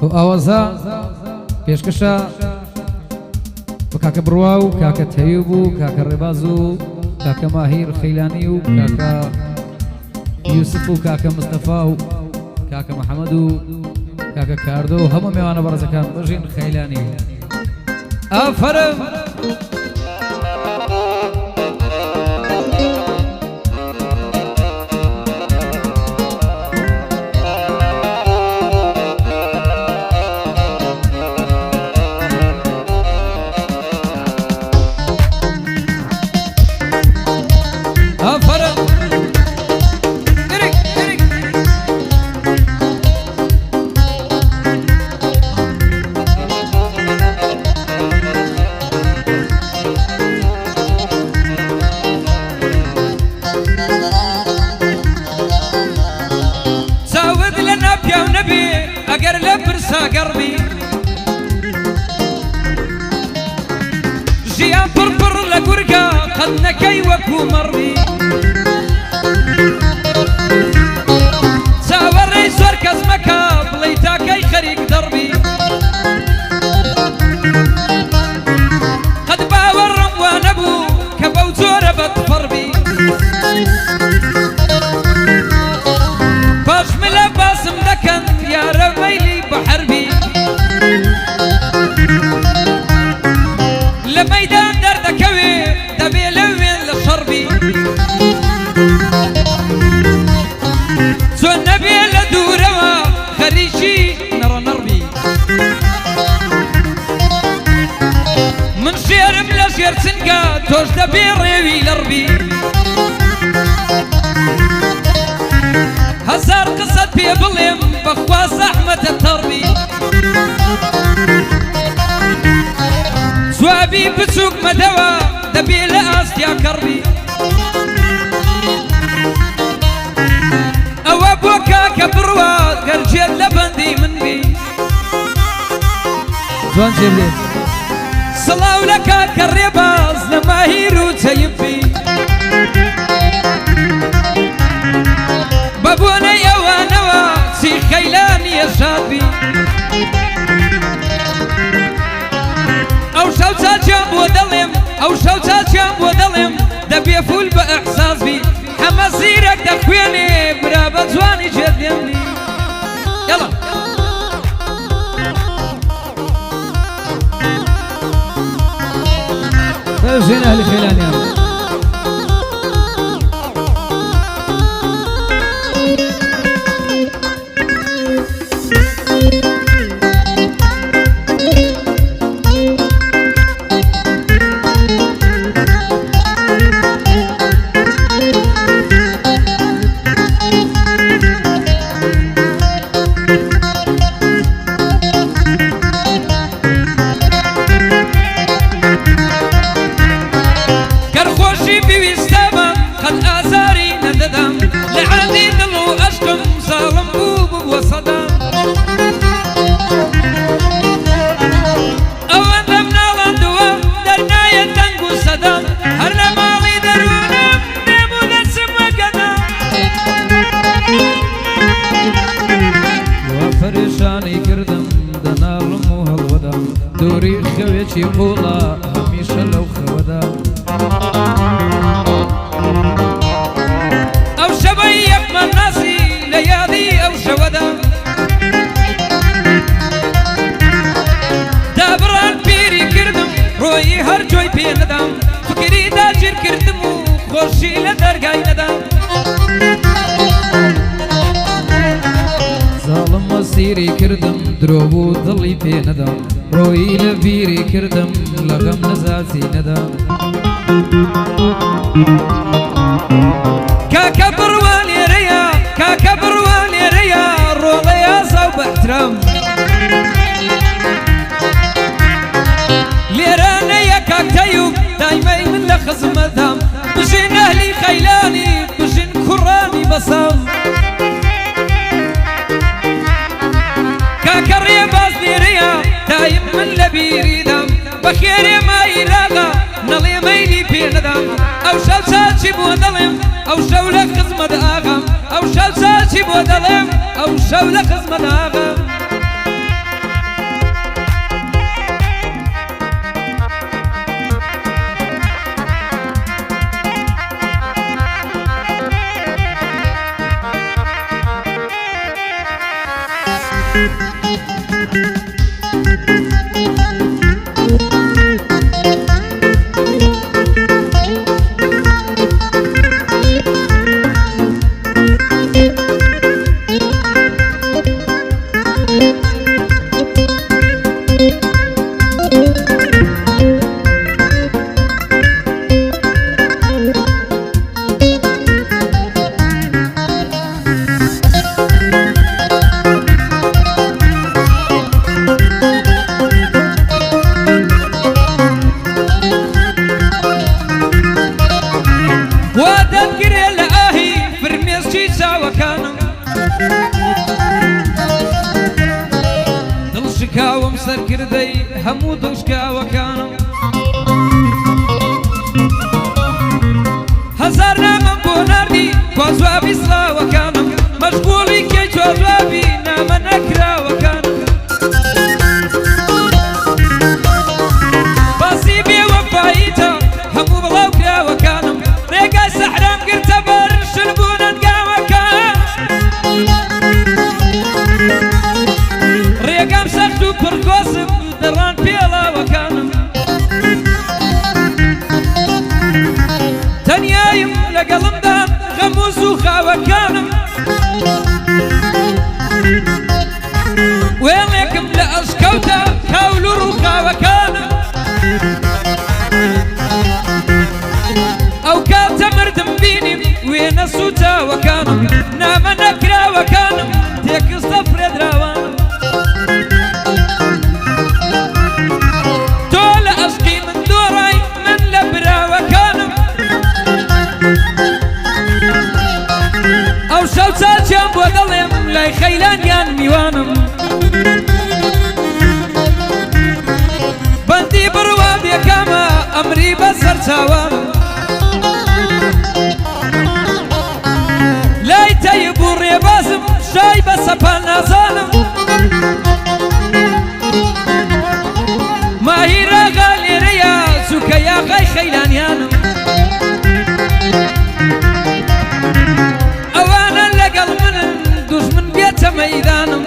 و ئاوازە پێشکەشە بە کاکە بڕوا و کاکە تەیوب و کاکە ڕێباز و کاکە ماهیر خەیلانی و کاکە یوسف و کاکە مستەفا و کاکە محەممەد و کاکە کاردۆ و هەموو میوانە بەڕێزەکان بژین خەیلانی ئافەرم اگر لبرسا قربي جيان بربر لقرقا قد نكي وكو مربي ساور ريس وركز مكا بليتا كي خريق دربي قد باور رموان ابو كبو زوربت فربي باش ملباس مدكن يا رميلي بحربي لميدان دردكوي دبي لوين لشربي زون نبي لدوروا خريجي نرى نربي من شير بلا شير سنقا توش دبي ريوي لربي هزار قصة بيبلم بخواس أحمد التربي سوابي بسوق مدوى دبي لأس يا كربي أو أبوكا كبروا قرجيت لبندي من بي جوان جيبلي صلاو لك كالرباز لما هيرو تيبي بابوني اوانوا سي خيلاني يا شابي او شوتا جنب ودلم او شوتا جنب ودلم دبي فول باحساس بي حما زيرك دخويني برابا جواني جدمني يلا زين اهل خيلاني دوري خويتي قولا هميشه لو خودا او شبيك من ناسي ليالي او شودا دابران بيري كردم روي هرجوي بيندم فكري داجر كردمو خوشي لدرقاي ندم ظالم مسيري كردم دروبو ضلي بيندم روي لبيري كردم لغم نزاسي ندم كاكا برواني ريا كاكا برواني ريا روغي يا صوب احترام ليرانا يا كاكتايوب دايمي من لخص مدام بجين اهلي خيلاني بجين كراني بصام كاكا ريباز ريا دايم من لبيري دم بخير ما يلاقى نلي ميلي بيندم او شلساتي بودلم او شولة خزمة اغم او شلساتي بودلم او شولة خزمة اغم دڵشکاوم سەرکردەی هەموو دڵشکاوەکانم هەزار نامەم بۆ ناردی کوا جوابی سڵاوەکانم مەشغوڵی کێ کوا جوابی نامە نەکراوەکانم باسی بێوەفاییتە هەموو بڵاو کراوەکانم ڕێگای سەحرام گرتە بەرشن بوونەن گاوەکان ڕێگام سەخت و پڕکۆسم دەڕان پێڵاوەکانم تەنیایم لەگەڵمدا غەم و زووخاوەکانم وێڵێکم لە ئەشکەوتە کاول و ڕووخاوەکانم ئەو کاتە مردم بینیم وێنە سوتاوەکانم نامە نەکراوەکانم تێکستە فرێدراوانم تۆ لە ئەشقی من دۆڕای من لە براوەکانم ئەو شەو چاچیان بۆ دەڵێم لای خەیلانیان میوانم بەندی بڕوا بێکامە ئەمری بەسەر چاوانم لای تەیب و ڕێبازم شای بە سەپان نازانم ماهی ڕاغا لێرەیە چووکە یاغای خەیلانیانم ئەوانە لەگەڵ منن دوژمن بێتە مەیدانم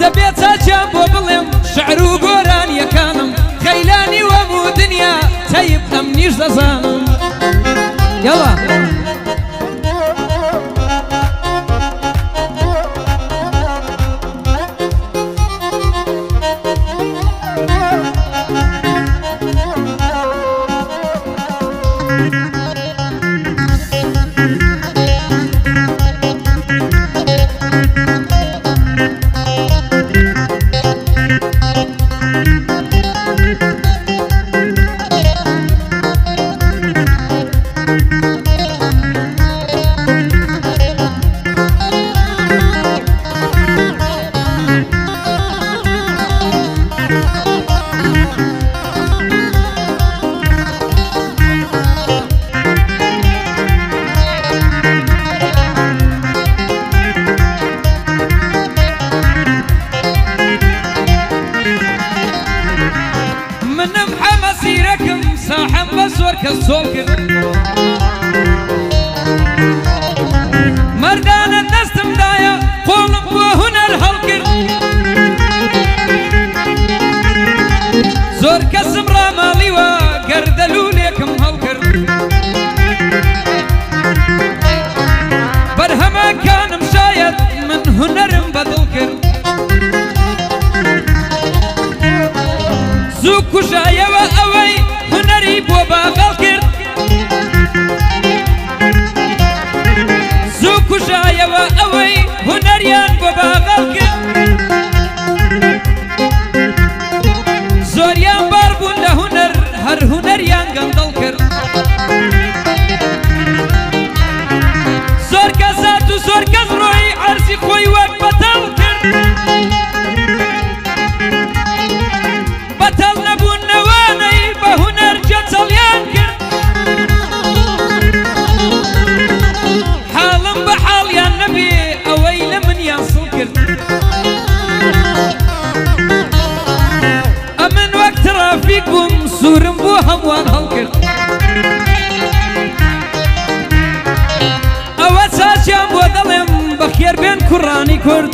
دەبێت چاچیان بۆ بڵێم شعر و گۆرانیەکانم خەیلانی وەموو دنیا تەیب ئەم نیش دەزانم یاڵا مردانە دەستمدایە قۆڵم بۆ هونەر هەڵکرد زۆر کەسم ڕاماڵیوە گەردەلوولێکم هەڵکرد بەرهەمەکانم شاید من هونەرم بەدڵ کرد زوو کوژایەوە ئەوەی هونەری بۆ باغەڵ کرد زوو کوژایەوە ئەوەی هونەریان بۆ باغەڵ کرد زۆریان بار بوون لە هونەر هەر هونەریان گەندەڵ کرد زۆر کەسات و زۆر کەس ڕۆی عەرزی خۆی وەک بەتەڵ کرد بەتەڵ نەبوونەوانەی بە هونەر جەچەڵیان کرد حاڵم بە حاڵیان نەبێ ئەوەی لە منیان سڵ کرد کوڕانی کورد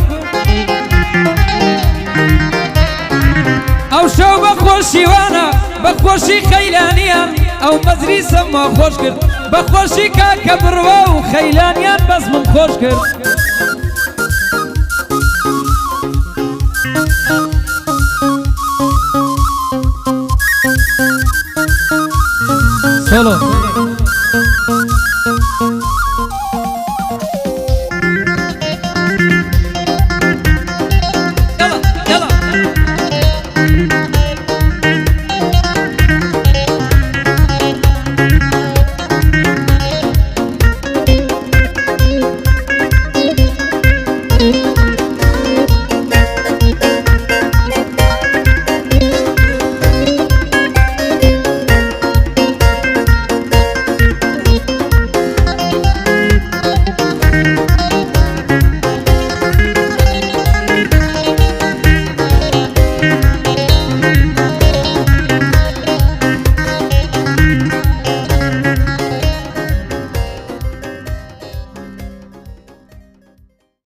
ئەو شەو بەخۆشیوانە بەخۆشی خەیلانیان ئەو مەجلیسەمە خۆش کرد بەخۆشی کاکە بڕوا و خەیلانیان بەزمم خۆش کرد